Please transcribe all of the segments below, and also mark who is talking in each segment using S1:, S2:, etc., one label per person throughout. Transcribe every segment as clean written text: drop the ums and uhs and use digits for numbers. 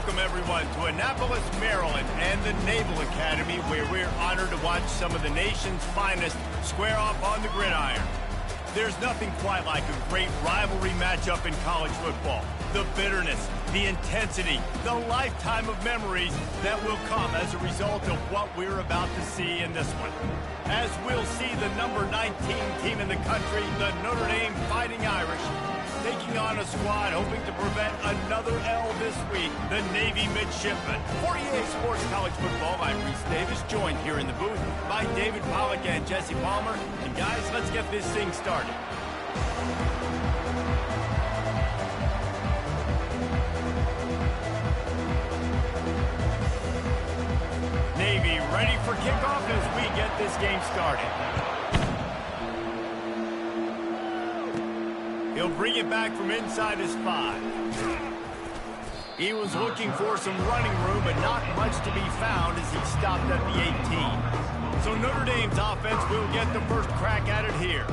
S1: Welcome, everyone, to Annapolis, Maryland, and the Naval Academy, where we're honored to watch some of the nation's finest square off on the gridiron. There's nothing quite like a great rivalry matchup in college football. The bitterness, the intensity, the lifetime of memories that will come as a result of what we're about to see in this one. As we'll see the number 19 team in the country, the Notre Dame Fighting Irish, taking on a squad hoping to prevent another L this week, the Navy Midshipmen. 48 Sports College Football, I'm Reese Davis, joined here in the booth by David Pollack and Jesse Palmer. And guys, let's get this thing started. Navy ready for kickoff as we get this game started. He'll bring it back from inside his 5. He was looking for some running room, but not much to be found as he stopped at the 18. So Notre Dame's offense will get the first crack at it here.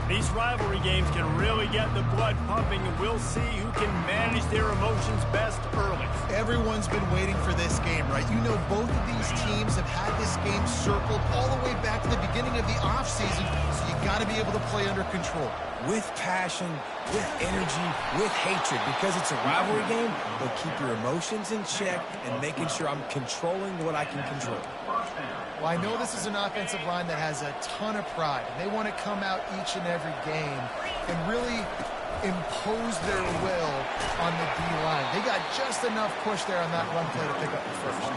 S1: These rivalry games can really get the blood pumping, and we'll see who can manage their emotions best early.
S2: Everyone's been waiting for this game, right? You know, both of these teams have had this game circled all the way back to the beginning of the offseason, so you got to be able to play under control.
S3: With passion, with energy, with hatred, because it's a rivalry game, but keep your emotions in check and making sure I'm controlling what I can control.
S2: Well, I know this is an offensive line that has a ton of pride, and they want to come out each and every game and really impose their will on the D-line. They got just enough push there on that run play to pick up the first.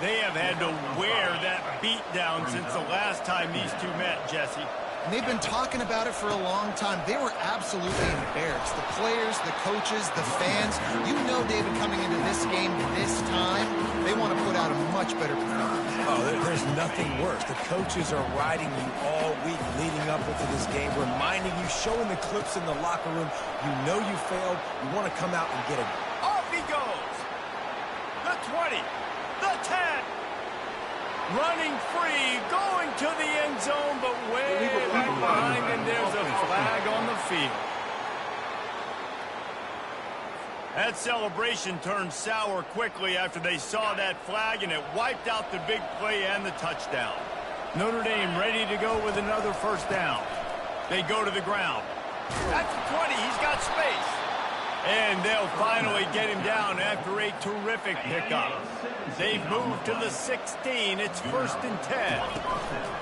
S1: They have had to wear that beat down since the last time these two met, Jesse.
S2: And they've been talking about it for a long time. They were absolutely embarrassed. The players, the coaches, the fans. You know, David, coming into this game this time, they want to put out a much better performance.
S3: Oh, there's nothing worse. The coaches are riding you all week leading up into this game, reminding you, showing the clips in the locker room. You know you failed. You want to come out and get it.
S1: Off he goes. The 20. The 10. Running free, going to the end zone, but way back behind, and there's a flag on the field. That celebration turned sour quickly after they saw that flag, and it wiped out the big play and the touchdown. Notre Dame ready to go with another first down. They go to the ground. At the 20, he's got space. And they'll finally get him down after a terrific pickup. They've moved to the 16. It's 1st and 10.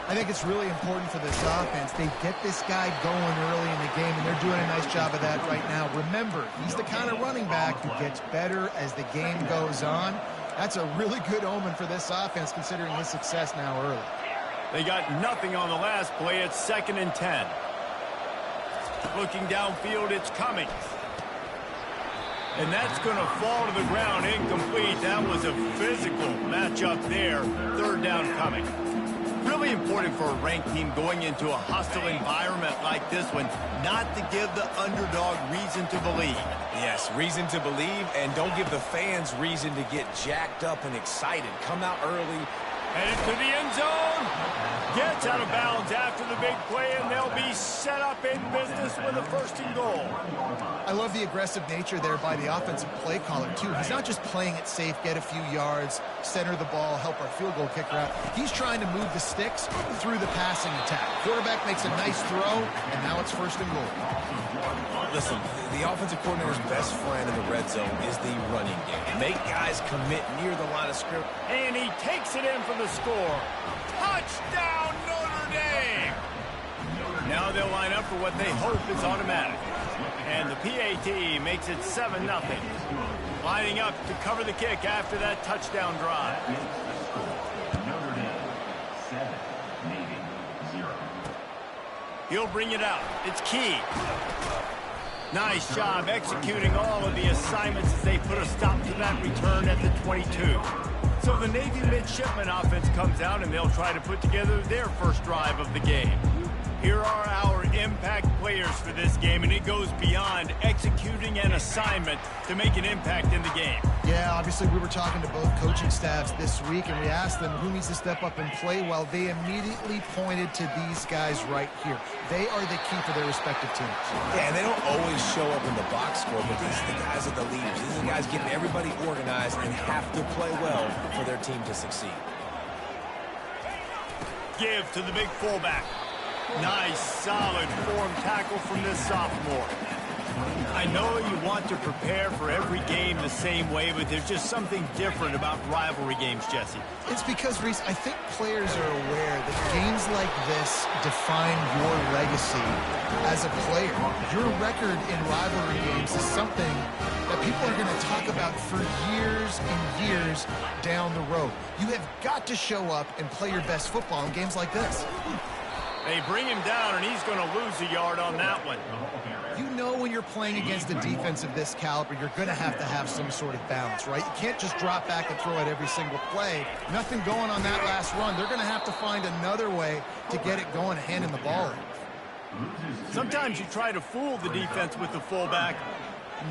S2: I think it's really important for this offense. They get this guy going early in the game, and they're doing a nice job of that right now. Remember, he's the kind of running back who gets better as the game goes on. That's a really good omen for this offense, considering his success now early.
S1: They got nothing on the last play. It's 2nd and 10. Looking downfield, it's Cummings. And that's going to fall to the ground incomplete. That was a physical matchup there. 3rd down coming. Really important for a ranked team going into a hostile environment like this one, not to give the underdog reason to believe.
S3: Yes, reason to believe, and don't give the fans reason to get jacked up and excited. Come out early.
S1: Headed to the end zone. Gets out of bounds after the big play, and they'll be set up in business with a 1st and goal.
S2: I love the aggressive nature there by the offensive play caller, too. He's not just playing it safe, get a few yards, center the ball, help our field goal kicker out. He's trying to move the sticks through the passing attack. Quarterback makes a nice throw, and now it's 1st and goal.
S3: Listen, the offensive coordinator's best friend in the red zone is the running game. Make guys commit near the line of scrimmage.
S1: And he takes it in for the score. Touchdown, Notre Dame! Now they'll line up for what they hope is automatic. And the PAT makes it 7-0. Lining up to cover the kick after that touchdown drive.
S4: Notre Dame 7, Navy 0.
S1: He'll bring it out. It's Key. Nice job executing all of the assignments as they put a stop to that return at the 22. So the Navy Midshipman offense comes out, and they'll try to put together their first drive of the game. Here are our impact players for this game, and it goes beyond executing an assignment to make an impact in the game.
S2: Yeah, obviously we were talking to both coaching staffs this week, and we asked them who needs to step up and play well. They immediately pointed to these guys right here. They are the key for their respective teams.
S3: Yeah, and they don't always show up in the box score, but these are the guys are the leaders. These are the guys getting everybody organized and have to play well for their team to succeed.
S1: Give to the big fullback. Nice, solid form tackle from this sophomore. I know you want to prepare for every game the same way, but there's just something different about rivalry games, Jesse.
S2: It's because, Reese, I think players are aware that games like this define your legacy as a player. Your record in rivalry games is something that people are going to talk about for years and years down the road. You have got to show up and play your best football in games like this.
S1: They bring him down, and he's going to lose a yard on that one.
S2: You know when you're playing against a defense of this caliber, you're going to have some sort of balance, right? You can't just drop back and throw it every single play. Nothing going on that last run. They're going to have to find another way to get it going, handing the ball in.
S1: Sometimes you try to fool the defense with the fullback.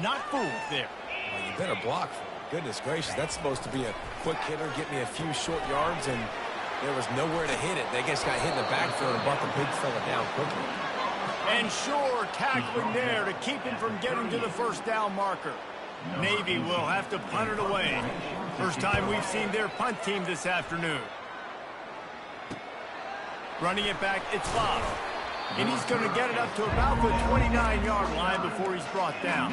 S1: Not fooled there.
S3: Well, you better block. Goodness gracious, that's supposed to be a quick hitter, get me a few short yards, and there was nowhere to hit it. They just got hit in the backfield and brought the big fella down quickly.
S1: And sure, tackling there to keep him from getting to the first down marker. Navy will have to punt it away. First time we've seen their punt team this afternoon. Running it back, it's Bob. And he's going to get it up to about the 29-yard line before he's brought down.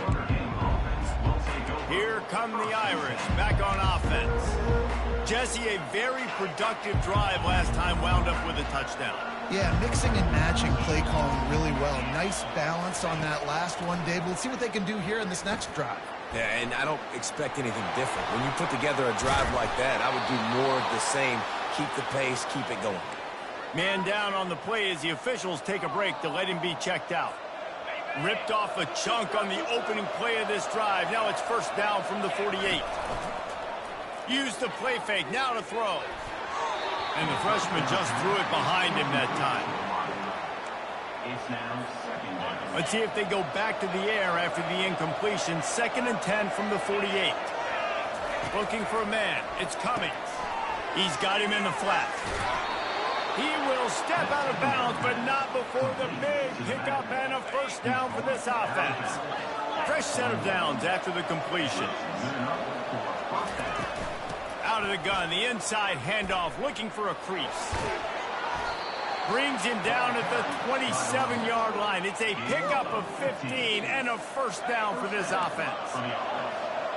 S1: Here come the Irish, back on offense. Jesse, a very productive drive last time, wound up with a touchdown.
S2: Yeah, mixing and matching play calling really well. Nice balance on that last one, Dave. Let's see what they can do here in this next drive.
S3: Yeah, and I don't expect anything different. When you put together a drive like that, I would do more of the same. Keep the pace, keep it going.
S1: Man down on the play as the officials take a break to let him be checked out. Ripped off a chunk on the opening play of this drive. Now it's first down from the 48. Use the play fake, now to throw. And the freshman just threw it behind him that time.
S4: It's now second down.
S1: Let's see if they go back to the air after the incompletion. 2nd and 10 from the 48. Looking for a man. It's Cummings. He's got him in the flat. He will step out of bounds, but not before the big pickup and a first down for this offense. Fresh set of downs after the completion. Out of the gun, the inside handoff, looking for a crease. Brings him down at the 27-yard line. It's a pickup of 15 and a first down for this offense.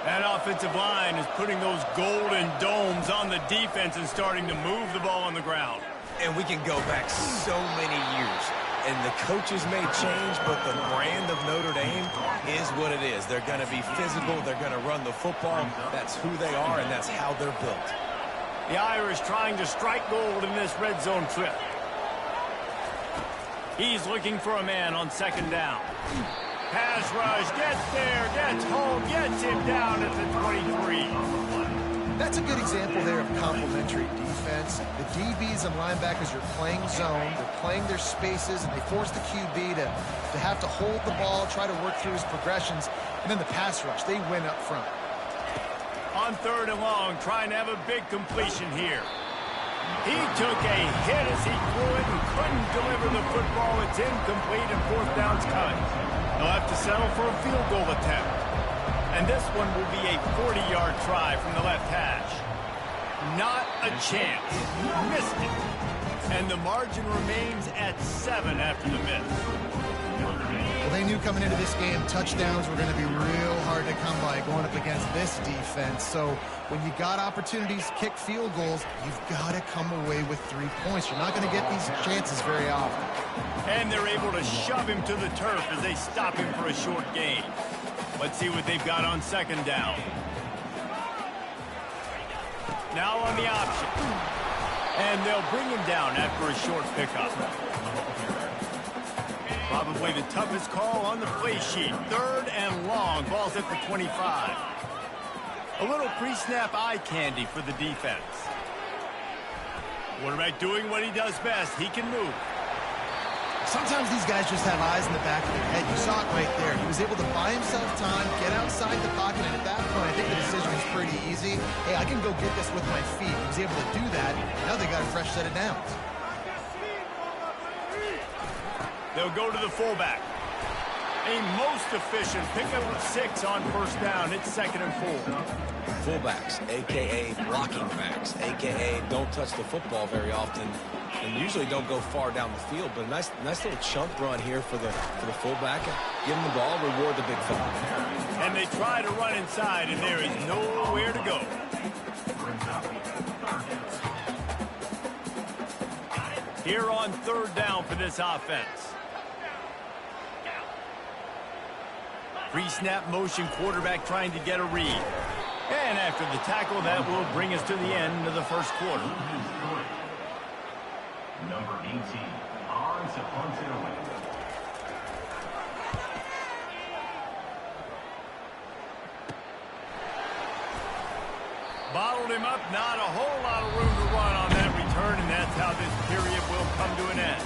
S1: That offensive line is putting those golden domes on the defense and starting to move the ball on the ground.
S3: And we can go back so many years. And the coaches may change, but the brand of Notre Dame is what it is. They're going to be physical. They're going to run the football. That's who they are, and that's how they're built.
S1: The Irish trying to strike gold in this red zone trip. He's looking for a man on 2nd down. Pass rush, gets there, gets home, gets him down at the 23.
S2: That's a good example there of complementary defense. The DBs and linebackers are playing zone. They're playing their spaces, and they force the QB to have to hold the ball, try to work through his progressions, and then the pass rush. They win up front.
S1: On 3rd and long, trying to have a big completion here. He took a hit as he threw it and couldn't deliver the football. It's incomplete, and 4th down's coming. They'll have to settle for a field goal attempt. And this one will be a 40-yard try from the left hash. Not a chance. Missed it. And the margin remains at 7 after the miss.
S2: Well, they knew coming into this game touchdowns were going to be real hard to come by going up against this defense. So when you got opportunities to kick field goals, you've got to come away with 3 points. You're not going to get these chances very often.
S1: And they're able to shove him to the turf as they stop him for a short gain. Let's see what they've got on 2nd down. Now on the option. And they'll bring him down after a short pickup. Probably the toughest call on the play sheet. 3rd and long. Ball's at the 25. A little pre-snap eye candy for the defense. Quarterback doing what he does best. He can move.
S2: Sometimes these guys just have eyes in the back of their head. You saw it right there. He was able to buy himself time, get outside the pocket, and at that point, I think the decision was pretty easy. Hey, I can go get this with my feet. He was able to do that. Now they got a fresh set of downs.
S1: They'll go to the fullback. A most efficient pickup of 6 on first down. It's 2nd and 4.
S3: Fullbacks, a.k.a. blocking backs, a.k.a. don't touch the football very often and usually don't go far down the field. But a nice little chunk run here for the fullback. Give him the ball, reward the big fella.
S1: And they try to run inside, and there is nowhere to go. Here on 3rd down for this offense. Pre-snap motion, quarterback trying to get a read. And after the tackle, that will bring us to the end of the first quarter.
S4: Number 18, on to punt it away.
S1: Bottled him up, not a whole lot of room to run on that return, and that's how this period will come to an end.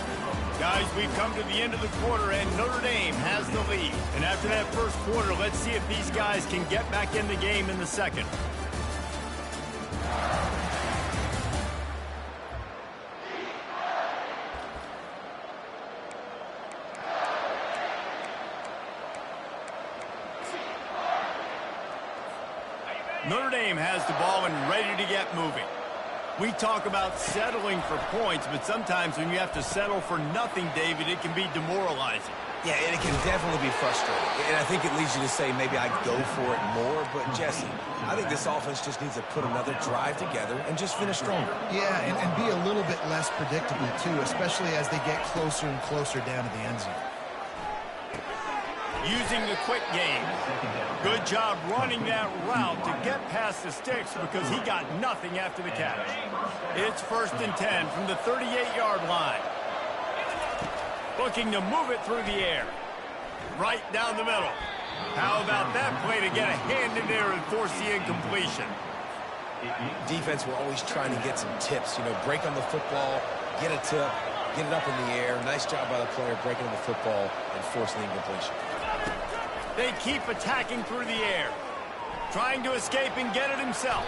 S1: Guys, we've come to the end of the quarter, and Notre Dame has the lead. And after that first quarter, let's see if these guys can get back in the game in the second. Notre Dame has the ball and ready to get moving. We talk about settling for points, but sometimes when you have to settle for nothing, David, it can be demoralizing.
S3: Yeah, and it can definitely be frustrating. And I think it leads you to say maybe I'd go for it more. But, Jesse, I think this offense just needs to put another drive together and just finish stronger.
S2: Yeah, and be a little bit less predictable, too, especially as they get closer and closer down to the end zone.
S1: Using the quick game. Good job running that route to get past the sticks because he got nothing after the catch. It's 1st and 10 from the 38-yard line. Looking to move it through the air. Right down the middle. How about that play to get a hand in there and force the incompletion?
S3: Defense, we're always trying to get some tips. You know, break on the football, get a tip, get it up in the air. Nice job by the player breaking on the football and forcing the incompletion.
S1: They keep attacking through the air. Trying to escape and get it himself.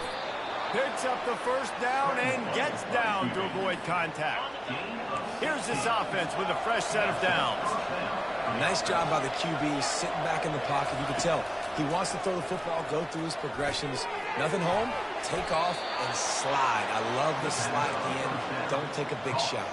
S1: Picks up the first down and gets down to avoid contact. Here's this offense with a fresh set of downs.
S3: Nice job by the QB sitting back in the pocket. You can tell he wants to throw the football, go through his progressions. Nothing home, take off and slide. I love the slide at the end. Don't take a big shot.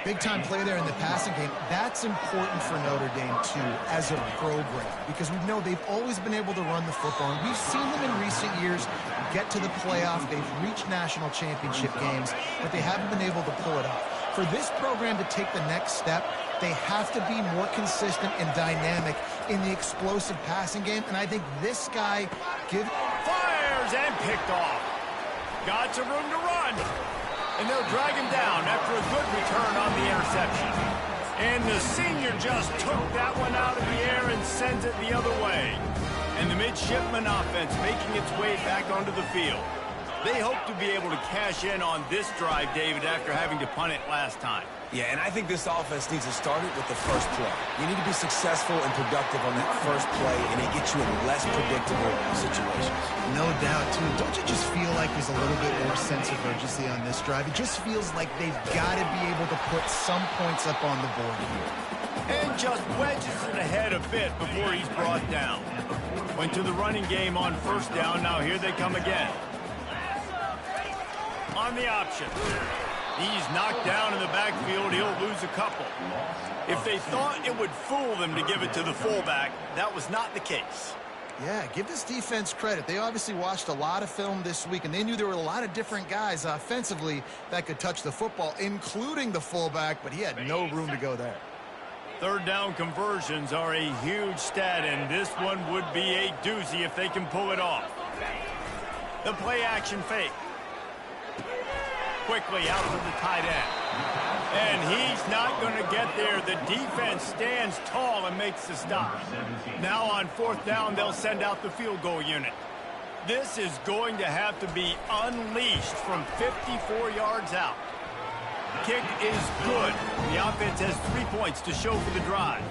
S2: Big-time play there in the passing game. That's important for Notre Dame, too, as a program, because we know they've always been able to run the football, and we've seen them in recent years get to the playoff. They've reached national championship games, but they haven't been able to pull it off. For this program to take the next step, they have to be more consistent and dynamic in the explosive passing game, and I think this guy
S1: fires and picked off. Got some room to run. And they'll drag him down after a good return on the interception. And the senior just took that one out of the air and sends it the other way. And the midshipman offense making its way back onto the field. They hope to be able to cash in on this drive, David, after having to punt it last time.
S3: Yeah, and I think this offense needs to start it with the first play. You need to be successful and productive on that first play, and it gets you in less predictable situations.
S2: No doubt, too. Don't you just feel like there's a little bit more sense of urgency on this drive? It just feels like they've got to be able to put some points up on the board here.
S1: And just wedges it ahead a bit before he's brought down. Went to the running game on first down. Now here they come again. On the option. He's knocked down in the backfield. He'll lose a couple. If they thought it would fool them to give it to the fullback, that was not the case.
S2: Yeah, give this defense credit. They obviously watched a lot of film this week, and they knew there were a lot of different guys offensively that could touch the football, including the fullback, but he had no room to go there.
S1: 3rd down conversions are a huge stat, and this one would be a doozy if they can pull it off. The play action fake. Quickly out to the tight end. And he's not going to get there. The defense stands tall and makes the stop. Now on 4th down, they'll send out the field goal unit. This is going to have to be unleashed from 54 yards out. Kick is good. The offense has 3 points to show for the drive.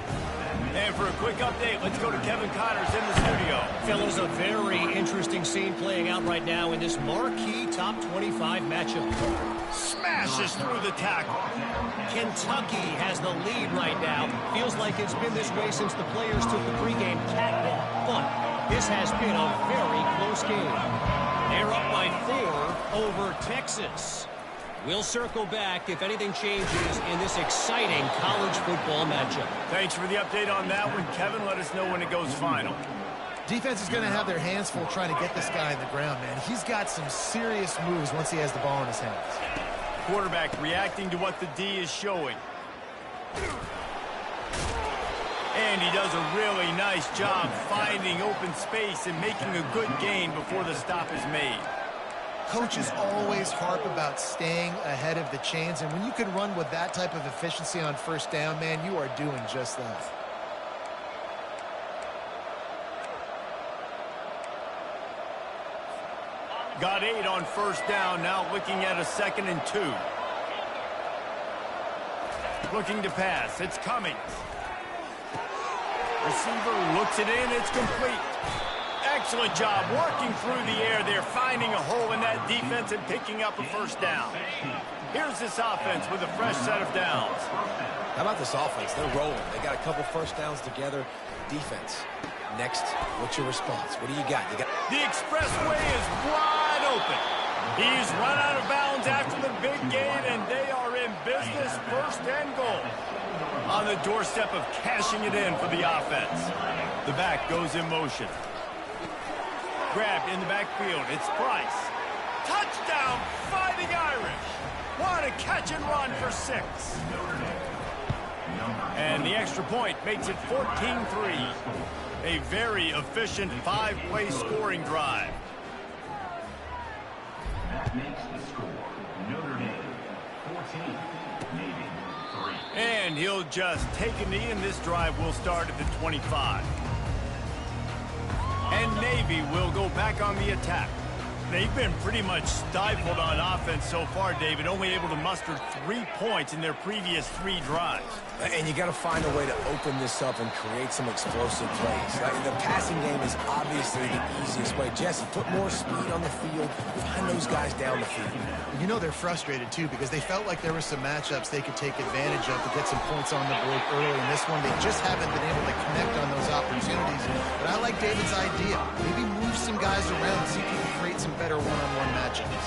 S1: And for a quick update, let's go to Kevin Connors in the studio.
S5: Fellas, a very interesting scene playing out right now in this marquee top 25 matchup.
S1: Smashes through the tackle.
S5: Kentucky has the lead right now. Feels like it's been this way since the players took the pregame catwalk. But this has been a very close game. They're up by 4 over Texas. We'll circle back if anything changes in this exciting college football matchup.
S1: Thanks for the update on that one, Kevin. Let us know when it goes final.
S2: Defense is going to have their hands full trying to get this guy in the ground, man. He's got some serious moves once he has the ball in his hands.
S1: Quarterback reacting to what the D is showing. And he does a really nice job finding open space and making a good gain before the stop is made.
S2: Coaches always harp about staying ahead of the chains, and when you can run with that type of efficiency on first down, man, you are doing just that.
S1: Got 8 on first down, now looking at a 2nd and 2. Looking to pass, it's Cummings. Receiver looks it in, it's complete. Excellent job working through the air there, finding a hole in that defense and picking up a first down. Here's this offense with a fresh set of downs.
S3: How about this offense? They're rolling. They got a couple first downs together. Defense. Next, what's your response? What do you got?
S1: The expressway is wide open. He's run out of bounds after the big gain, and they are in business, 1st and goal. On the doorstep of cashing it in for the offense. The back goes in motion. Grabbed in the backfield. It's Price. Touchdown, Fighting Irish. What a catch and run for 6. And the extra point makes it 14-3. A very efficient 5-play scoring drive.
S4: That makes the score Notre Dame 14, Navy 3.
S1: And he'll just take a knee, and this drive will start at the 25. And Navy will go back on the attack. They've been pretty much stifled on offense so far, David, only able to muster 3 points in their previous 3 drives.
S3: And you got to find a way to open this up and create some explosive plays. The passing game is obviously the easiest way. Jesse, put more speed on the field. Find those guys down the field.
S2: You know they're frustrated, too, because they felt like there were some matchups they could take advantage of to get some points on the board early. In this one, they just haven't been able to connect on those opportunities. But I like David's idea. Maybe move some guys around, see if we can create some better one-on-one matchups.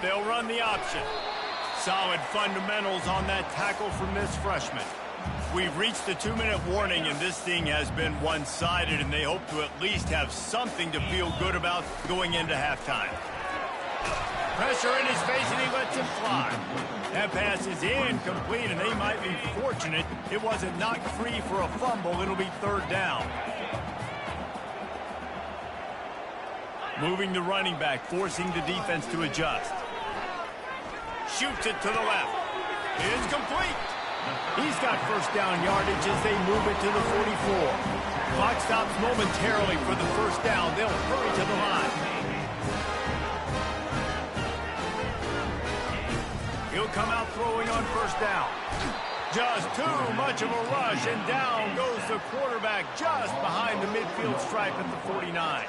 S1: They'll run the option. Solid fundamentals on that tackle from this freshman. We've reached the 2-minute warning, and this thing has been one-sided, and they hope to at least have something to feel good about going into halftime. Pressure in his face, and he lets him fly. That pass is incomplete, and they might be fortunate it wasn't knocked free for a fumble. It'll be 3rd down. Moving the running back, forcing the defense to adjust. Shoots it to the left. It's complete. He's got first down yardage as they move it to the 44. Clock stops momentarily for the first down. They'll hurry to the line. He'll come out throwing on first down. Just too much of a rush, and down goes the quarterback just behind the midfield stripe at the 49.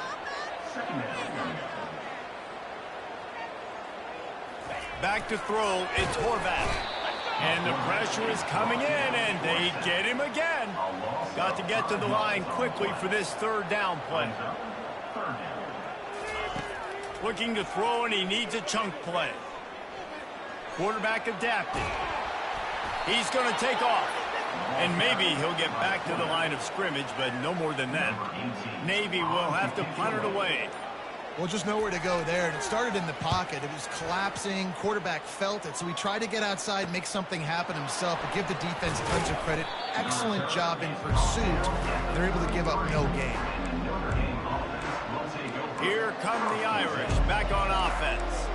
S1: Back to throw, it's Horvath. And the pressure is coming in, and they get him again. Got to get to the line quickly for this 3rd down play. Looking to throw, and he needs a chunk play. Quarterback adapted. He's going to take off. And maybe he'll get back to the line of scrimmage, but no more than that. Navy will have to punt it away.
S2: Well, just nowhere to go there. And it started in the pocket. It was collapsing. Quarterback felt it. So he tried to get outside, make something happen himself, but give the defense tons of credit. Excellent job in pursuit. They're able to give up no gain.
S1: Here come the Irish back on offense.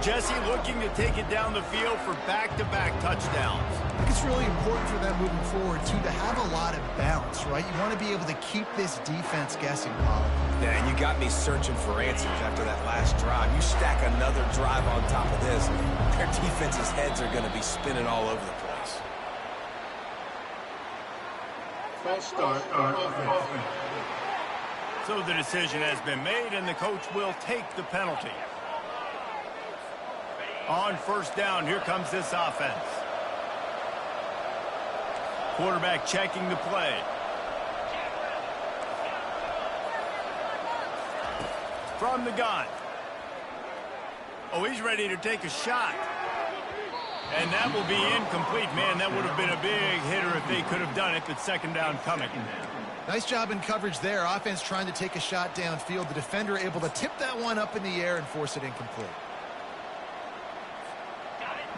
S1: Jesse looking to take it down the field for back-to-back touchdowns.
S2: I think it's really important for them moving forward, too, to have a lot of balance, right? You want to be able to keep this defense guessing, Paul.
S3: Yeah, and you got me searching for answers after that last drive. You stack another drive on top of this, their defense's heads are going to be spinning all over the place.
S4: False start on offense.
S1: So the decision has been made, and the coach will take the penalty. On first down, here comes this offense. Quarterback checking the play. From the gun. Oh, he's ready to take a shot. And that will be incomplete. Man, that would have been a big hitter if they could have done it, but second down coming.
S2: Nice job in coverage there. Offense trying to take a shot downfield. The defender able to tip that one up in the air and force it incomplete.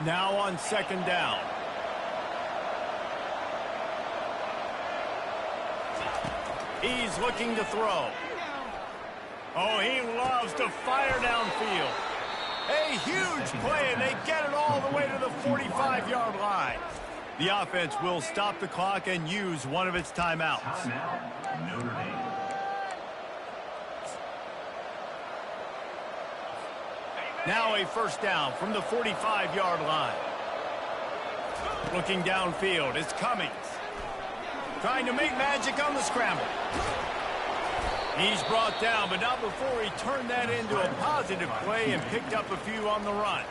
S1: Now on second down. He's looking to throw. Oh, he loves to fire downfield. A huge play, and they get it all the way to the 45-yard line. The offense will stop the clock and use one of its timeouts.
S4: Timeout, Notre Dame.
S1: Now a first down from the 45-yard line. Looking downfield is Cummings. Trying to make magic on the scramble. He's brought down, but not before he turned that into a positive play and picked up a few on the run.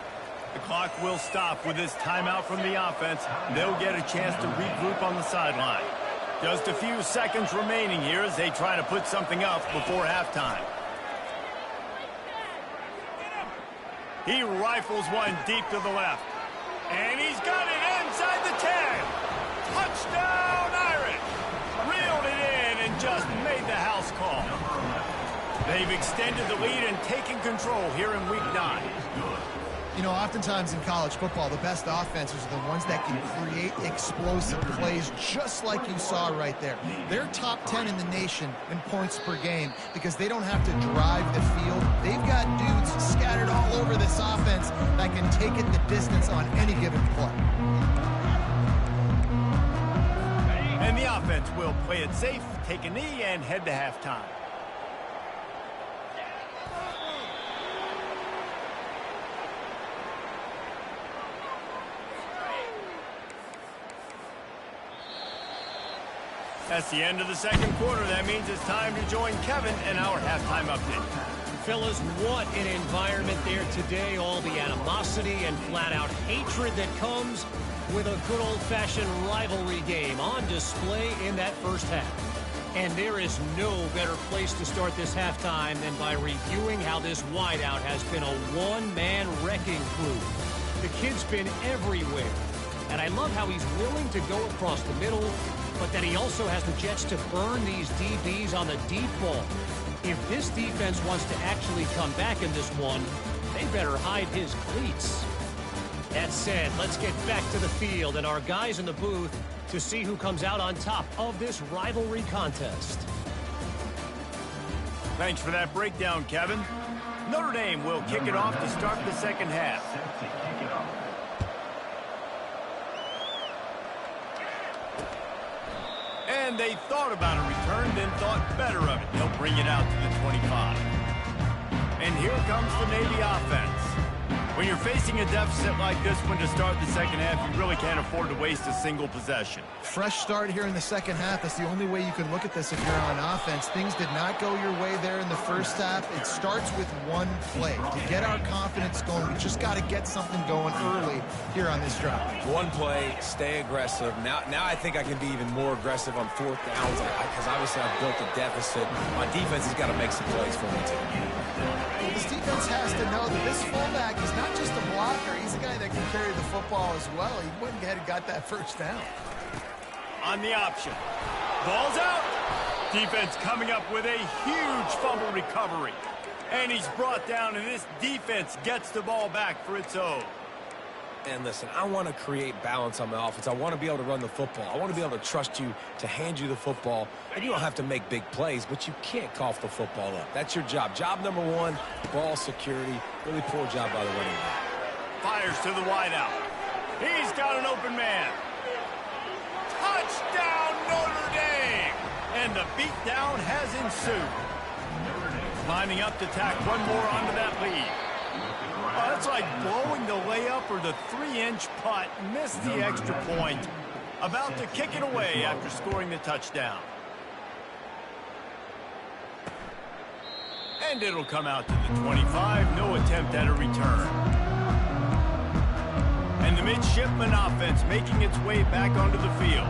S1: The clock will stop with this timeout from the offense. They'll get a chance to regroup on the sideline. Just a few seconds remaining here as they try to put something up before halftime. He rifles one deep to the left. And he's got it inside the 10. Touchdown, Irish. Reeled it in and just made the house call. They've extended the lead and taken control here in Week 9.
S2: You know, oftentimes in college football, the best offenses are the ones that can create explosive plays just like you saw right there. They're top 10 in the nation in points per game because they don't have to drive the field. They've got dudes scattered all over this offense that can take it the distance on any given play.
S1: And the offense will play it safe, take a knee, and head to halftime. That's the end of the second quarter. That means it's time to join Kevin and our halftime update.
S5: Fellas, what an environment there today. All the animosity and flat-out hatred that comes with a good old-fashioned rivalry game on display in that first half. And there is no better place to start this halftime than by reviewing how this wideout has been a one-man wrecking crew. The kid's been everywhere. And I love how he's willing to go across the middle, but that he also has the jets to burn these DBs on the deep ball. If this defense wants to actually come back in this one, they better hide his cleats. That said, let's get back to the field and our guys in the booth to see who comes out on top of this rivalry contest.
S1: Thanks for that breakdown, Kevin. Notre Dame will kick it off to start the second half.
S4: Set to kick it off.
S1: And they thought about a return, then thought better of it. They'll bring it out to the 25. And here comes the Navy offense. When you're facing a deficit like this one to start the second half, you really can't afford to waste a single possession.
S2: Fresh start here in the second half. That's the only way you can look at this if you're on offense. Things did not go your way there in the first half. It starts with one play. To get our confidence going, we just got to get something going early here on this drive.
S3: One play, stay aggressive. Now I think I can be even more aggressive on fourth downs because obviously I've built a deficit. My defense has got to make some plays for me too.
S2: This defense has to know that this fullback is not just a blocker. He's a guy that can carry the football as well. He went ahead and got that first down.
S1: On the option. Ball's out. Defense coming up with a huge fumble recovery. And he's brought down, and this defense gets the ball back for its own.
S3: And listen, I want to create balance on my offense. I want to be able to run the football. I want to be able to trust you to hand you the football. And you don't have to make big plays, but you can't cough the football up. That's your job. Job number one, ball security. Really poor job by the running back.
S1: Fires to the wideout. He's got an open man. Touchdown, Notre Dame! And the beatdown has ensued. Lining up to tack one more onto that lead. Oh, that's like blowing the layup or the 3-inch putt. Missed the extra point. About to kick it away after scoring the touchdown. And it'll come out to the 25. No attempt at a return. And the midshipman offense making its way back onto the field.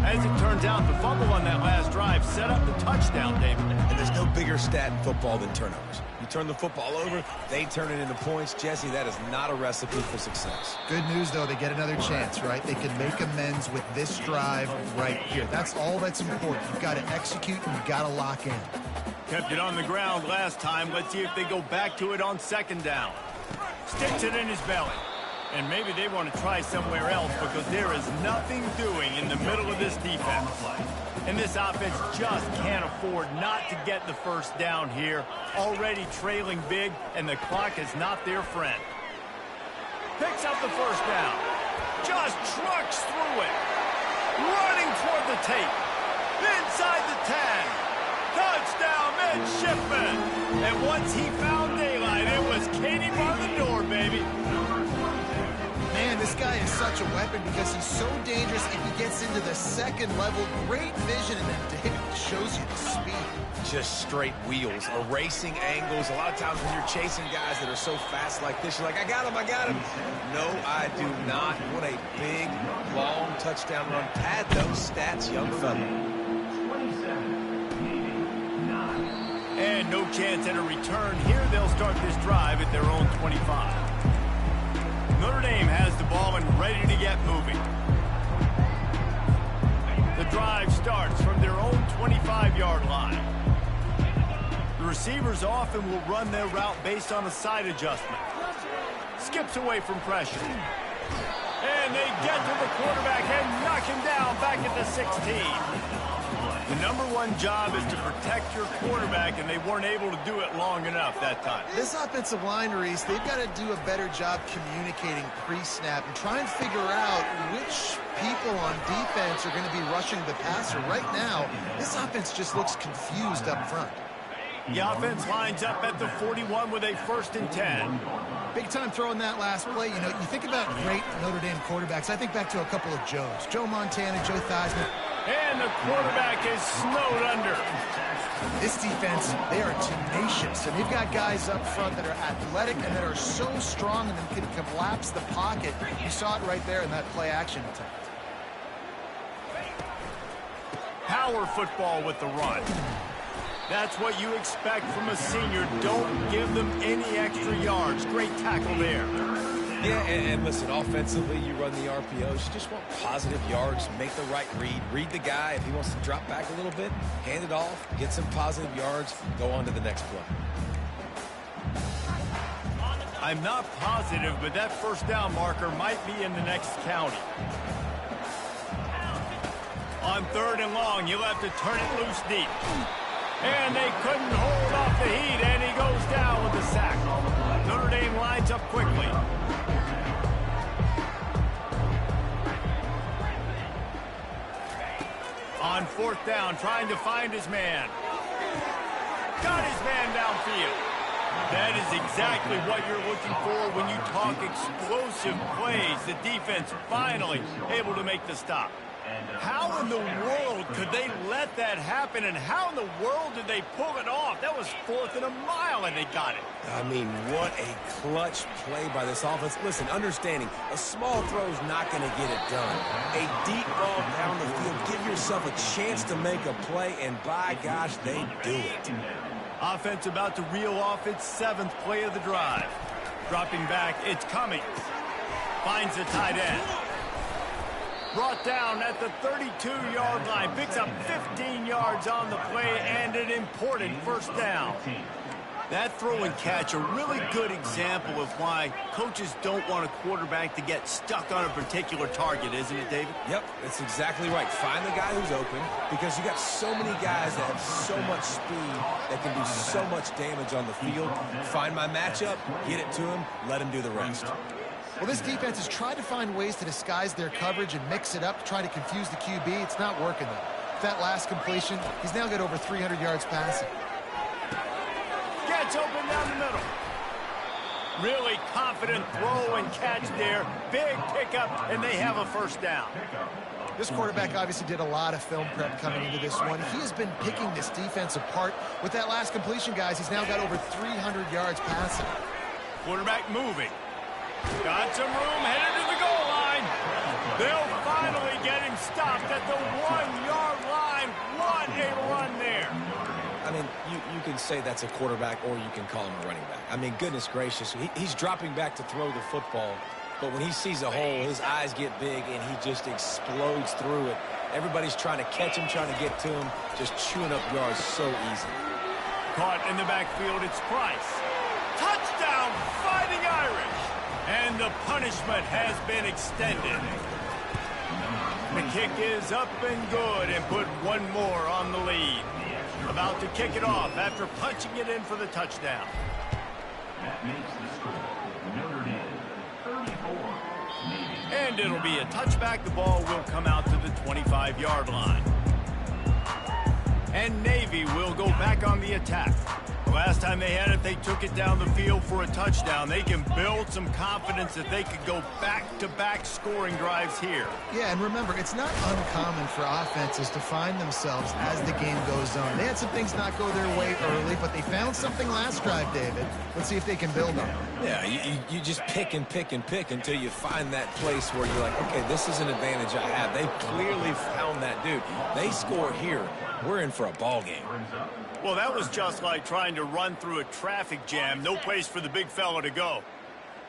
S1: As it turns out, the fumble on that last drive set up the touchdown, David.
S3: And there's no bigger stat in football than turnovers. You turn the football over, they turn it into points. Jesse, that is not a recipe for success.
S2: Good news, though, they get another chance, right? They can make amends with this drive right here. That's all that's important. You've got to execute and you've got to lock in.
S1: Kept it on the ground last time. Let's see if they go back to it on second down. Sticks it in his belly. And maybe they want to try somewhere else because there is nothing doing in the middle of this defense. And this offense just can't afford not to get the first down here. Already trailing big, and the clock is not their friend. Picks up the first down. Just trucks through it. Running toward the tape. Inside the 10. Touchdown, midshipman. And once he found daylight, it was Katie bar the door, baby.
S2: Man, this guy is such a weapon because he's so dangerous if he gets into the second level. Great vision, and then David shows you the speed.
S3: Just straight wheels, erasing angles. A lot of times when you're chasing guys that are so fast like this, you're like, I got him, I got him. No, I do not. What a big, long touchdown run. Pad those stats, young fella.
S1: And no chance at a return. Here they'll start this drive at their own 25. Notre Dame has the ball and ready to get moving. The drive starts from their own 25-yard line. The receivers often will run their route based on a side adjustment. Skips away from pressure. And they get to the quarterback and knock him down back at the 16. The number one job is to protect your quarterback, and they weren't able to do it long enough that time.
S2: This offensive line, Reese, they've got to do a better job communicating pre-snap and try and figure out which people on defense are going to be rushing the passer. Right now, this offense just looks confused up front.
S1: The offense lines up at the 41 with a 1st and 10.
S2: Big time throwing that last play. You know, you think about great Notre Dame quarterbacks. I think back to a couple of Joes. Joe Montana, Joe Theismann.
S1: And the quarterback is snowed under.
S2: This defense, they are tenacious, and they've got guys up front that are athletic and that are so strong and can collapse the pocket. You saw it right there in that play-action attempt.
S1: Power football with the run. That's what you expect from a senior. Don't give them any extra yards. Great tackle there.
S3: Yeah, and listen, offensively, you run the RPOs. You just want positive yards, make the right read. Read the guy. If he wants to drop back a little bit, hand it off, get some positive yards, go on to the next play.
S1: I'm not positive, but that first down marker might be in the next county. On 3rd and long, you'll have to turn it loose deep. And they couldn't hold off the heat, and he goes down with the sack. Notre Dame lines up quickly. On 4th down, trying to find his man. Got his man downfield. That is exactly what you're looking for when you talk explosive plays. The defense finally able to make the stop. How in the world could they let that happen, and how in the world did they pull it off? That was 4th and a mile, and they got it.
S3: I mean, what a clutch play by this offense. Listen, understanding, a small throw is not going to get it done. A deep ball down the field, give yourself a chance to make a play, and by gosh, they do it.
S1: Offense about to reel off its 7th play of the drive. Dropping back, it's Cummings. Finds the tight end. Brought down at the 32-yard line. Picks up 15 yards on the play and an important first down. That throw and catch, a really good example of why coaches don't want a quarterback to get stuck on a particular target, isn't it, David?
S3: Yep, that's exactly right. Find the guy who's open, because you got so many guys that have so much speed that can do so much damage on the field. Find my matchup, get it to him, let him do the rest.
S2: Well, this defense has tried to find ways to disguise their coverage and mix it up to try to confuse the QB. It's not working, though. With that last completion, he's now got over 300 yards passing.
S1: Gets open down the middle. Really confident throw and catch there. Big pickup, and they have a first down.
S2: This quarterback obviously did a lot of film prep coming into this one. He has been picking this defense apart. With that last completion, guys, he's now got over 300 yards passing.
S1: Quarterback moving. Got some room, headed to the goal line. They'll finally get him stopped at the 1-yard line. What a run there.
S3: I mean, you can say that's a quarterback, or you can call him a running back. I mean, goodness gracious, he's dropping back to throw the football, but when he sees a hole, his eyes get big, and he just explodes through it. Everybody's trying to catch him, trying to get to him, just chewing up yards so easy.
S1: Caught in the backfield, it's Price. Touchdown, Fighting Irish. And the punishment has been extended. The kick is up and good, and put one more on the lead. About to kick it off after punching it in for the touchdown.
S4: That makes the score Notre Dame 34, Navy.
S1: And it'll be a touchback. The ball will come out to the 25-yard line. And Navy will go back on the attack. Last time they had it, they took it down the field for a touchdown. They can build some confidence that they could go back-to-back scoring drives here.
S2: Yeah, and remember, it's not uncommon for offenses to find themselves as the game goes on. They had some things not go their way early, but they found something last drive, David. Let's see if they can build on it.
S3: Yeah, you just pick and pick and pick until you find that place where you're like, okay, this is an advantage I have. They clearly found that dude. They score here. We're in for a ball game.
S1: Well, that was just like trying to run through a traffic jam. No place for the big fella to go.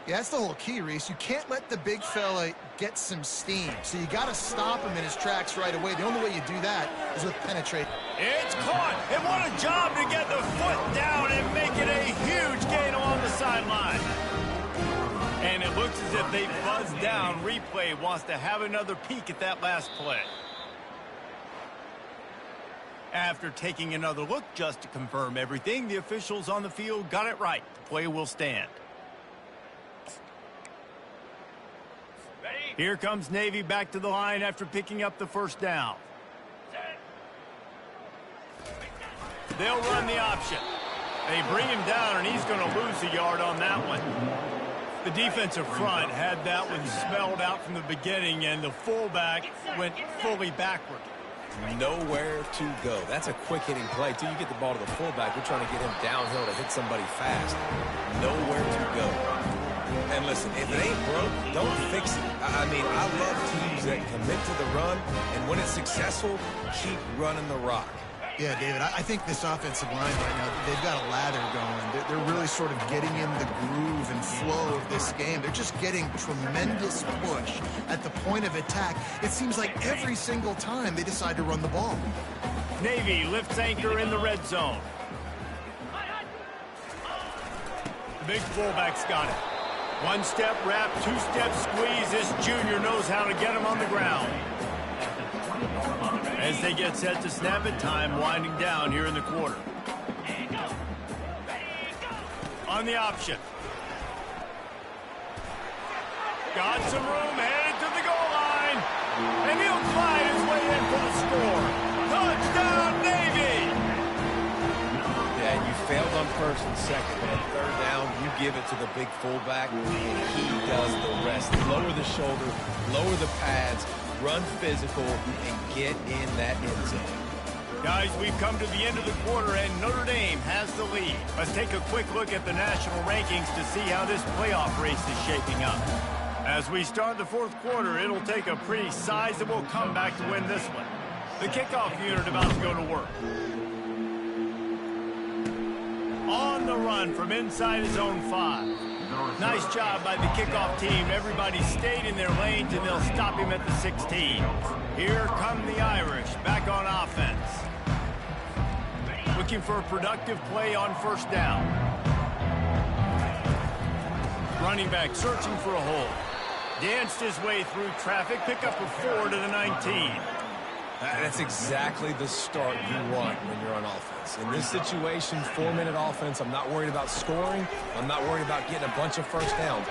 S2: Yeah, that's the whole key, Reese. You can't let the big fella get some steam. So you got to stop him in his tracks right away. The only way you do that is with penetration.
S1: It's caught. And what a job to get the foot down and make it a huge gain along the sideline. And it looks as if they buzzed down. Replay wants to have another peek at that last play. After taking another look just to confirm everything, the officials on the field got it right. The play will stand. Here comes Navy back to the line after picking up the first down. They'll run the option. They bring him down, and he's going to lose a yard on that one. The defensive front had that one spelled out from the beginning, and the fullback went fully backward.
S3: Nowhere to go. That's a quick-hitting play. Till you get the ball to the fullback, we're trying to get him downhill to hit somebody fast. Nowhere to go. And listen, if it ain't broke, don't fix it. I mean, I love teams that commit to the run, and when it's successful, keep running the rock.
S2: Yeah, David, I think this offensive line right now, they've got a lather going. They're really sort of getting in the groove and flow of this game. They're just getting tremendous push at the point of attack. It seems like every single time they decide to run the ball.
S1: Navy lifts anchor in the red zone. The big fullback's got it. One-step wrap, two-step squeeze. This junior knows how to get him on the ground. As they get set to snap it, time winding down here in the quarter. On the option. Got some room, headed to the goal line. And he'll glide his way in for the score. Touchdown, Navy!
S3: Yeah, you failed on first and second, but on third down, you give it to the big fullback, and he does the rest. Lower the shoulder, lower the pads, run physical, and get in that end zone.
S1: Guys, we've come to the end of the quarter, and Notre Dame has the lead. Let's take a quick look at the national rankings to see how this playoff race is shaping up. As we start the fourth quarter, it'll take a pretty sizable comeback to win this one. The kickoff unit about to go to work. On the run from inside his own 5. Nice job by the kickoff team. Everybody stayed in their lanes, and they'll stop him at the 16. Here come the Irish back on offense. With looking for a productive play on first down. Running back searching for a hole. Danced his way through traffic, pick up a 4 to the 19.
S3: That's exactly the start you want when you're on offense. In this situation, 4-minute offense, I'm not worried about scoring. I'm not worried about getting a bunch of first downs.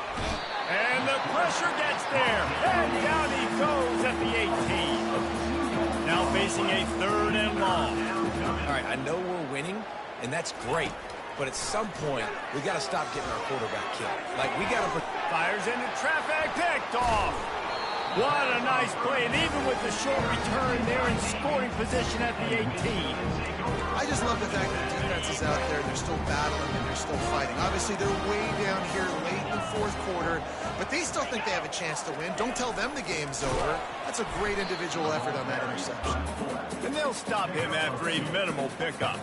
S1: And the pressure gets there. And down he goes at the 18. Now facing a 3rd and long.
S3: All right, I know we're winning, and that's great. But at some point, we got to stop getting our quarterback killed. Like, we got to...
S1: Fires into traffic, picked off. What a nice play, and even with the short return, they're in scoring position at the 18.
S2: I just love the fact that the defense is out there, they're still battling, and they're still fighting. Obviously, they're way down here late in the 4th quarter, but they still think they have a chance to win. Don't tell them the game's over. That's a great individual effort on that interception.
S1: And they'll stop him after a minimal pickup.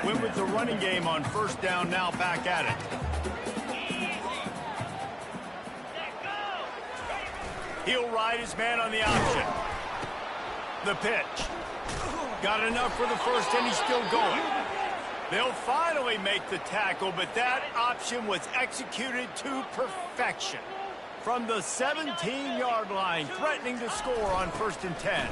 S1: Went with the running game on first down, now back at it. He'll ride his man on the option. The pitch. Got enough for the first, and he's still going. They'll finally make the tackle, but that option was executed to perfection. From the 17-yard line, threatening to score on 1st and 10.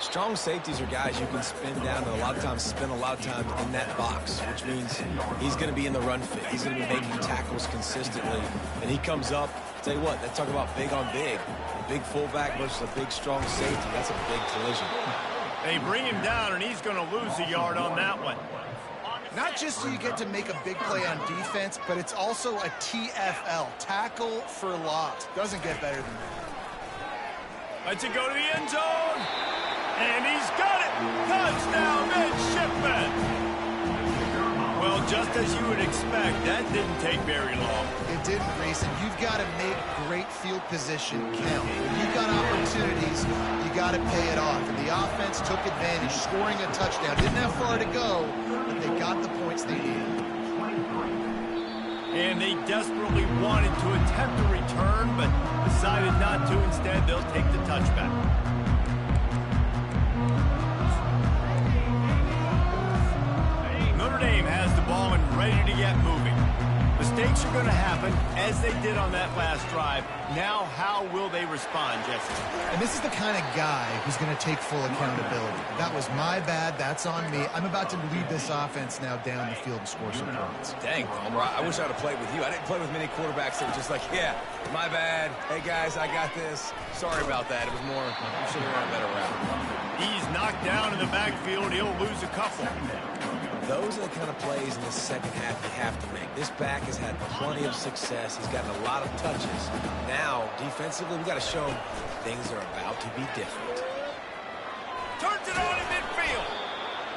S3: Strong safeties are guys you can spin down and a lot of times spend a lot of time in that box, which means he's going to be in the run fit. He's going to be making tackles consistently. And he comes up, tell you what, they talk about big on big. A big fullback versus a big, strong safety. That's a big collision.
S1: They bring him down, and he's going to lose a yard on that one.
S2: Not just do you get to make a big play on defense, but it's also a TFL, tackle for loss. Doesn't get better than that.
S1: Lets it go to the end zone. And he's got it! Touchdown, midshipman! Well, just as you would expect, that didn't take very long.
S2: It didn't, Reese, and you've got to make great field position count. When you've got opportunities, you got to pay it off. And the offense took advantage, scoring a touchdown. Didn't have far to go, but they got the points they needed.
S1: And they desperately wanted to attempt a return, but decided not to. Instead, they'll take the touchback. Notre Dame has the ball and ready to get moving. Mistakes are going to happen, as they did on that last drive. Now, how will they respond, Jesse?
S2: And this is the kind of guy who's going to take full accountability. That was my bad. That's on me. I'm about to lead this offense now down the field and score some points.
S3: Dang, Palmer, I wish I would have played with you. I didn't play with many quarterbacks that were just like, yeah, my bad. Hey, guys, I got this. Sorry about that. It was more, we should have run a better route.
S1: He's knocked down in the backfield. He'll lose a couple.
S3: Those are the kind of plays in the second half you have to make. This back has had plenty of success. He's gotten a lot of touches. Now, defensively, we've got to show him things are about to be different.
S1: Turns it on in midfield.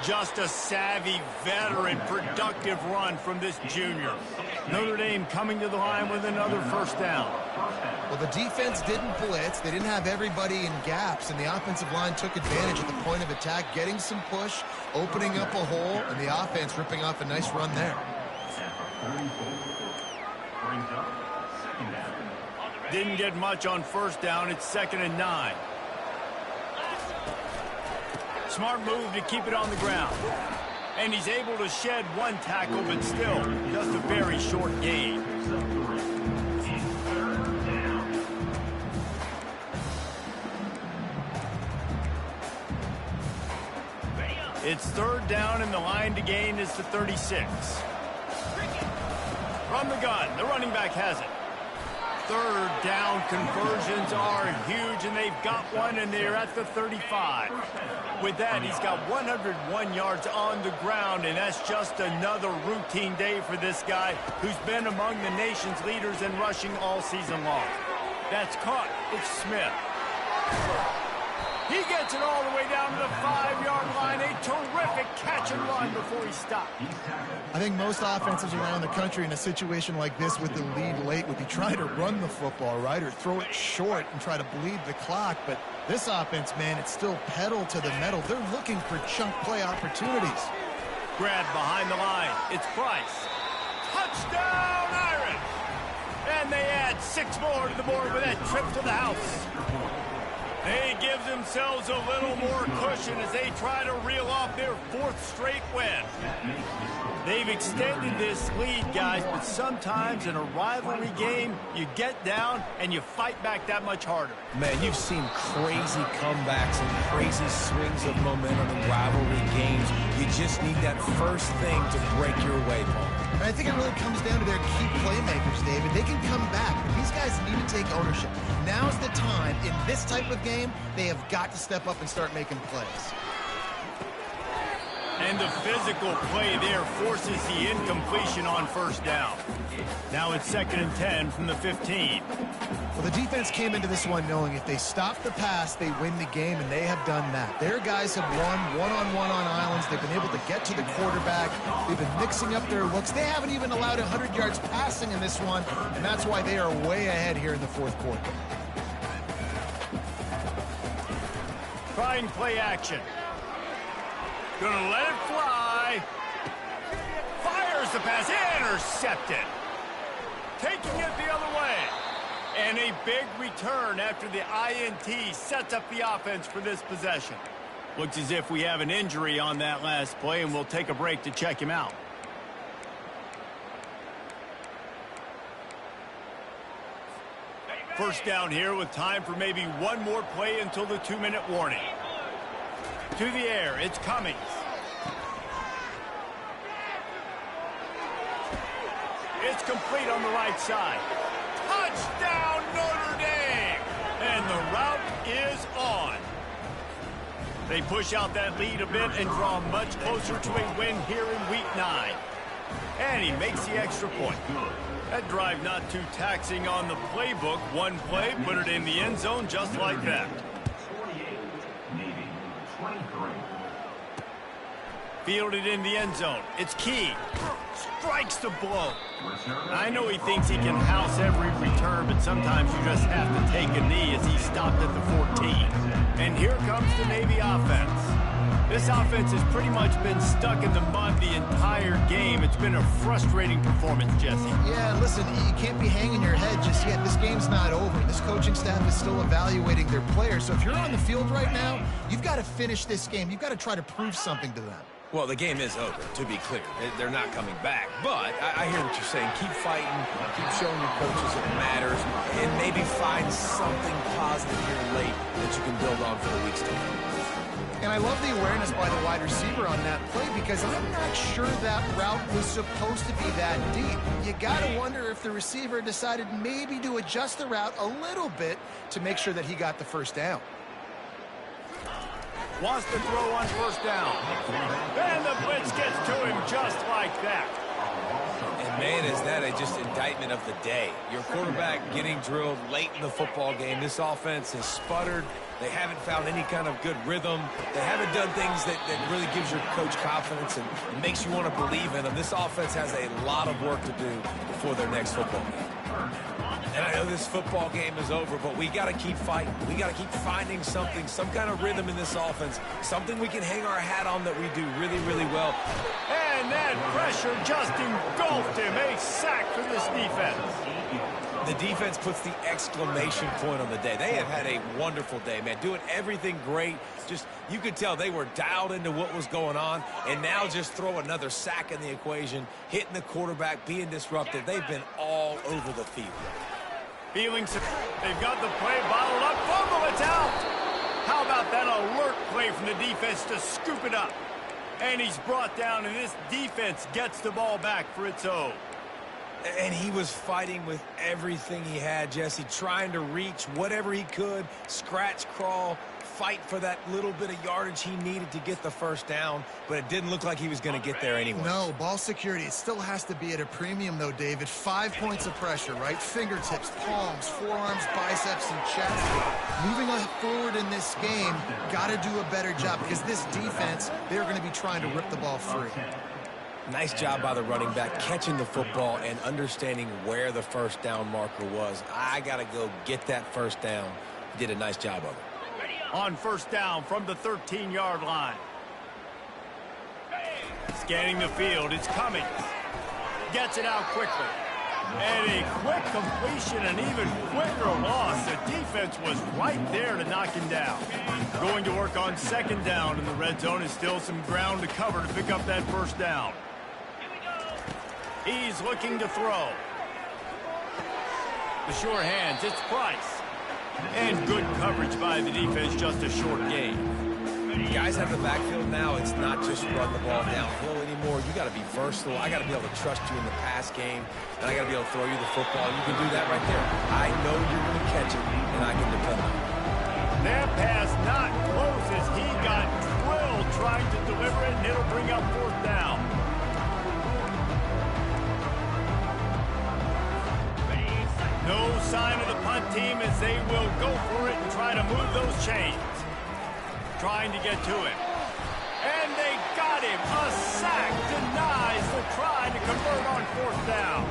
S1: Just a savvy, veteran, productive run from this junior. Notre Dame coming to the line with another first down.
S2: Well, the defense didn't blitz. They didn't have everybody in gaps, and the offensive line took advantage at the point of attack, getting some push, opening up a hole, and the offense ripping off a nice run there.
S1: Didn't get much on first down. It's 2nd and 9. Smart move to keep it on the ground. And he's able to shed one tackle, but still just a very short gain. It's 3rd down, and the line to gain is the 36. From the gun, the running back has it. 3rd down conversions are huge, and they've got one, and they're at the 35. With that, he's got 101 yards on the ground, and that's just another routine day for this guy who's been among the nation's leaders in rushing all season long. That's caught. It's Smith. He gets it all the way down to the 5-yard line. A terrific catch and run before he stopped.
S2: I think most offenses around the country in a situation like this with the lead late would be trying to run the football, right, or throw it short and try to bleed the clock. But this offense, man, it's still pedal to the metal. They're looking for chunk play opportunities.
S1: Grabbed behind the line. It's Price. Touchdown, Irish! And they add 6 more to the board with that trip to the house. They give themselves a little more cushion as they try to reel off their 4th straight win. They've extended this lead, guys, but sometimes in a rivalry game, you get down and you fight back that much harder.
S3: Man, you've seen crazy comebacks and crazy swings of momentum in rivalry games. You just need that first thing to break your way, Paul.
S2: And I think it really comes down to their key playmakers, David. They can come back, but these guys need to take ownership. Now's the time. In this type of game, they have got to step up and start making plays.
S1: And the physical play there forces the incompletion on 1st down. Now it's 2nd and 10 from the 15.
S2: Well, the defense came into this one knowing if they stop the pass, they win the game, and they have done that. Their guys have won one-on-one on islands. They've been able to get to the quarterback. They've been mixing up their looks. They haven't even allowed 100 yards passing in this one, and that's why they are way ahead here in the 4th quarter.
S1: Trying play action. Gonna let it fly. Fires the pass. Intercepted. Taking it the other way. And a big return after the INT sets up the offense for this possession. Looks as if we have an injury on that last play, and we'll take a break to check him out. First down here with time for maybe one more play until the 2-minute warning. To the air, it's Cummings. It's complete on the right side. Touchdown, Notre Dame! And the route is on. They push out that lead a bit and draw much closer to a win here in Week 9. And he makes the extra point. That drive not too taxing on the playbook. One play, put it in the end zone just like that.
S4: 48, Navy, 23.
S1: Fielded in the end zone. It's Key. Strikes the blow. I know he thinks he can house every return, but sometimes you just have to take a knee as he stopped at the 14. And here comes the Navy offense. This offense has pretty much been stuck in the mud the entire game. It's been a frustrating performance, Jesse.
S2: Yeah, listen, you can't be hanging your head just yet. This game's not over. This coaching staff is still evaluating their players. So if you're on the field right now, you've got to finish this game. You've got to try to prove something to them.
S3: Well, the game is over, to be clear. They're not coming back. But I hear what you're saying. Keep fighting. Keep showing your coaches it matters. And maybe find something positive here late that you can build on for the weeks to come.
S2: And I love the awareness by the wide receiver on that play because I'm not sure that route was supposed to be that deep. You got to wonder if the receiver decided maybe to adjust the route a little bit to make sure that he got the first down.
S1: Wants to throw on first down. And the blitz gets to him just like that.
S3: And man, is that just indictment of the day. Your quarterback getting drilled late in the football game. This offense has sputtered. They haven't found any kind of good rhythm. They haven't done things that really gives your coach confidence and makes you want to believe in them. This offense has a lot of work to do before their next football game. And I know this football game is over, but we got to keep fighting. We got to keep finding something, some kind of rhythm in this offense, something we can hang our hat on that we do really, really well.
S1: And that pressure just engulfed him. A sack for this defense.
S3: The defense puts the exclamation point on the day. They have had a wonderful day, man, doing everything great. Just, you could tell they were dialed into what was going on, and now just throw another sack in the equation, hitting the quarterback, being disruptive. They've been all over the field.
S1: Feeling they've got the play bottled up. Fumble, it's out. How about that alert play from the defense to scoop it up? And he's brought down, and this defense gets the ball back for its own.
S3: And he was fighting with everything he had, Jesse, trying to reach whatever he could, scratch, crawl, fight for that little bit of yardage he needed to get the first down, but it didn't look like he was going to get there anyway.
S2: No, ball security, it still has to be at a premium, though, David. 5 points of pressure, right? Fingertips, palms, forearms, biceps, and chest. Moving forward in this game, got to do a better job because this defense, they're going to be trying to rip the ball free.
S3: Nice job by the running back, catching the football and understanding where the first down marker was. I got to go get that first down. He did a nice job of it.
S1: On first down from the 13-yard line. Scanning the field, it's Cummings. Gets it out quickly. And a quick completion, an even quicker loss. The defense was right there to knock him down. Going to work on second down in the red zone is still some ground to cover to pick up that first down. He's looking to throw. The sure hands, it's Price. And good coverage by the defense, just a short gain.
S3: Guys have the backfield now. It's not just run the ball downhill anymore. You got to be versatile. I got to be able to trust you in the pass game, and I got to be able to throw you the football. You can do that right there. I know you're going to catch it, and I can depend on it.
S1: That pass not close as he got drilled trying to deliver it, and it'll bring up fourth down. No sign of the punt team as they will go for it and try to move those chains. Trying to get to him. And they got him. A sack denies the try to convert on fourth down.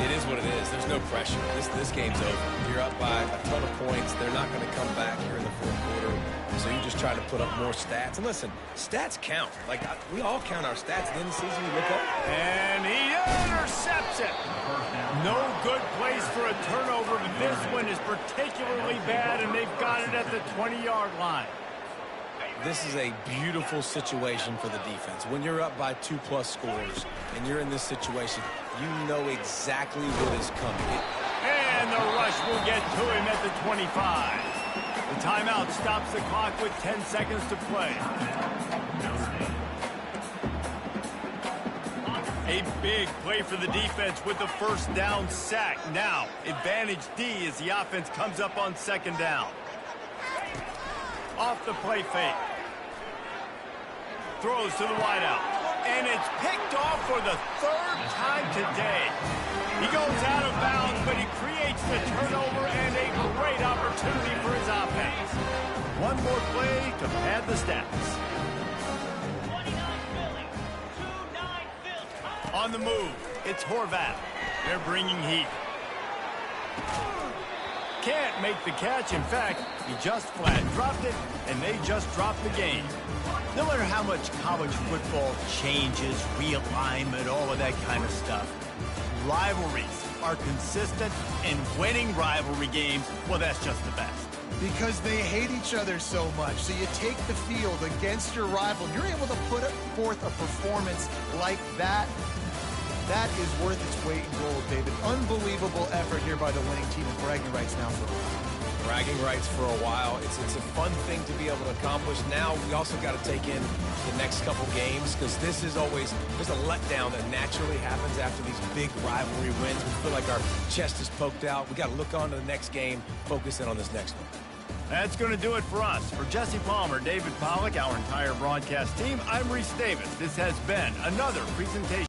S3: It is what it is. There's no pressure. This game's over. You're up by a ton of points. They're not going to come back here in the fourth quarter. So you just try to put up more stats. And listen, stats count. Like, we all count our stats. At the end of the season, we look up.
S1: And he intercepts it. No good place for a turnover, but this one is particularly bad, and they've got it at the 20-yard line.
S3: This is a beautiful situation for the defense. When you're up by 2+ scores and you're in this situation, you know exactly what is coming.
S1: And the rush will get to him at the 25. The timeout stops the clock with 10 seconds to play. A big play for the defense with the first down sack. Now, advantage D as the offense comes up on second down. Off the play fake. Throws to the wideout. And it's picked off for the third time today. He goes out of bounds, but he creates the turnover and a great opportunity for his offense. One more play to pad the stats. On the move, it's Horvath. They're bringing heat. Can't make the catch. In fact, he just flat dropped it, and they just dropped the game. No matter how much college football changes, realignment, all of that kind of stuff, rivalries are consistent, and winning rivalry games, well, that's just the best.
S2: Because they hate each other so much. So you take the field against your rival, and you're able to put forth a performance like that. That is worth its weight in gold, David. Unbelievable effort here by the winning team, and bragging rights now for a while.
S3: Bragging rights for a while. It's a fun thing to be able to accomplish. Now we also got to take in the next couple games, because this is always, there's a letdown that naturally happens after these big rivalry wins. We feel like our chest is poked out. We got to look on to the next game, focus in on this next one.
S1: That's going to do it for us. For Jesse Palmer, David Pollack, our entire broadcast team, I'm Reese Davis. This has been another presentation.